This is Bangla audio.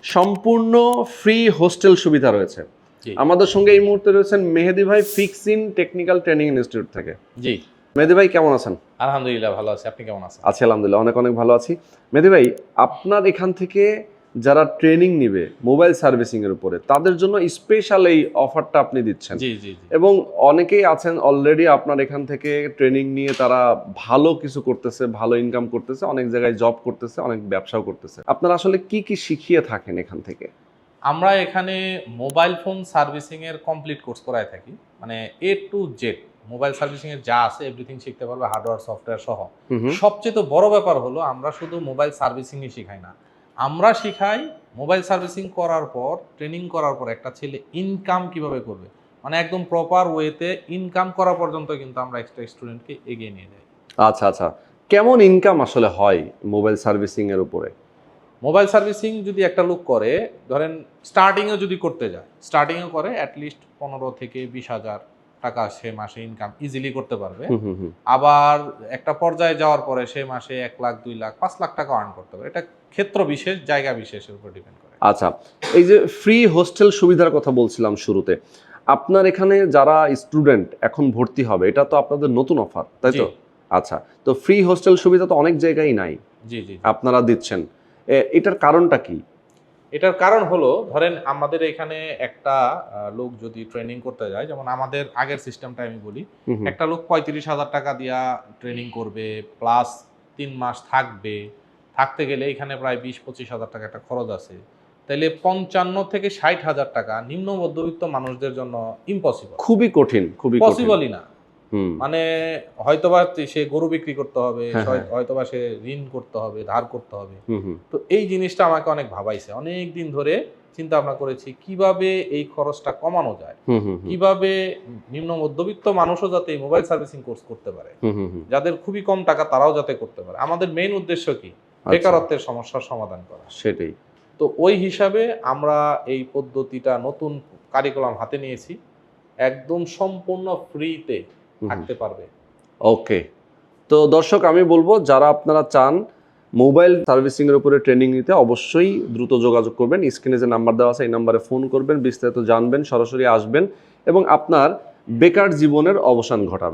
সম্পূর্ণ ফ্রি হোস্টেল সুবিধা রয়েছে। আমাদের সঙ্গে এই মুহূর্তে রয়েছেন মেহেদি ভাই ফিক্সিন টেকনিক্যাল ট্রেনিং ইনস্টিটিউট থেকে। জি মেহেদি ভাই কেমন আছেন? আলহামদুলিল্লাহ ভালো আছি, আপনি কেমন আছেন? আছি আলহামদুলিল্লাহ, অনেক অনেক ভালো আছি। মেহেদি ভাই, আপনার এখান থেকে যারা ট্রেনিং নিবে মোবাইল সার্ভিসিং এর উপরে, তাদের জন্য স্পেশাল এই অফারটা আপনি দিচ্ছেন। জি জি জি। এবং অনেকেই আছেন অলরেডি আপনার এখান থেকে ট্রেনিং নিয়ে তারা ভালো কিছু করতেছে, ভালো ইনকাম করতেছে, অনেক জায়গায় জব করতেছে, অনেক ব্যবসাও করতেছে। আপনারা আসলে কি কি শিখিয়ে থাকেন এখান থেকে? আমরা এখানে মোবাইল ফোন সার্ভিসিং এর কমপ্লিট কোর্স করায় থাকি, মানে A to Z mobile servicing এর যা আছে এভরিথিং শিখতে পারবে, হার্ডওয়্যার সফটওয়্যার সহ। সবচেয়ে তো বড় ব্যাপার হলো আমরা শুধু মোবাইল সার্ভিসিংই শিখাই না, আমরা শিখাই মোবাইল সার্ভিসিং করার পর, ট্রেনিং করার পর একটা ছেলে ইনকাম কিভাবে করবে, মানে একদম প্রপার ওয়েতে ইনকাম করা পর্যন্ত কিন্তু আমরা এক্সট্রা স্টুডেন্টকে এগিয়ে নিয়ে যাই। আচ্ছা আচ্ছা, কেমন ইনকাম আসলে হয় মোবাইল সার্ভিসিং এর উপরে? মোবাইল সার্ভিসিং যদি একটা লোক করে, ধরেন স্টার্টিংয়ে যদি করতে যায়, স্টার্টিংয়ে করে অ্যাটলিস্ট 15 থেকে 20,000 টাকা সে মাসে ইনকাম ইজিলি করতে পারবে। আবার একটা পর্যায়ে যাওয়ার পরে সে মাসে 1 লাখ, 2 লাখ, 5 লাখ টাকা আর্ন করতে পারে। এটা ক্ষেত্র বিশেষ, জায়গা বিশেষের উপর ডিপেন্ড করে। আচ্ছা, এই যে ফ্রি হোস্টেল সুবিধার কথা বলছিলাম শুরুতে, আপনার এখানে যারা স্টুডেন্ট এখন ভর্তি হবে, এটা তো আপনাদের নতুন অফার, তাই তো? আচ্ছা, তো ফ্রি হোস্টেল সুবিধা তো অনেক জায়গায় নাই, জি জি আপনারা দিচ্ছেন, এটার কারণটা কি? এটার কারণ হলো, ধরেন আমাদের এখানে একটা লোক যদি ট্রেনিং করতে যায়, যেমন আমাদের আগের সিস্টেমটা আমি বলি, একটা লোক 35,000 টাকা দিয়া ট্রেনিং করবে, প্লাস 3 মাস থাকবে, থাকতে গেলে এখানে প্রায় 20-25,000 টাকা একটা খরচ আছে। তাইলে 55 থেকে 60,000 টাকা নিম্ন মধ্যবিত্ত মানুষদের জন্য ইম্পসিবল, খুবই কঠিন, খুবই পসিবলই না। মানে হয়তোবা সে গরু বিক্রি করতে হবে, হয়তোবা সে ঋণ করতে হবে, ধার করতে হবে। তো এই জিনিসটা আমাকে অনেক ভাবাইছে, অনেক দিন ধরে চিন্তা ভাবনা করেছি কিভাবে এই খরচটা কমানো যায়, কিভাবে নিম্ন মধ্যবিত্ত মানুষও যাতে মোবাইল সার্ভিসিং কোর্স করতে পারে, যাদের খুবই কম টাকা তারাও যাতে করতে পারে। আমাদের মেইন উদ্দেশ্য কি? বেকারত্বের সমস্যার সমাধান করা। সেটাই। তো ওই হিসাবে আমরা এই পদ্ধতিটা, নতুন কারিকুলাম হাতে নিয়েছি, একদম সম্পূর্ণ ফ্রিতে থাকতে পারবে। ওকে, তো দর্শক আমি বলবো, যারা আপনারা চান মোবাইল সার্ভিসিং এর উপরে ট্রেনিং নিতে, অবশ্যই দ্রুত যোগাযোগ করবেন। স্ক্রিনে যে নাম্বার দেওয়া আছে এই নাম্বারে ফোন করবেন, বিস্তারিত জানবেন, সরাসরি আসবেন এবং আপনার বেকার জীবনের অবসান ঘটাবেন।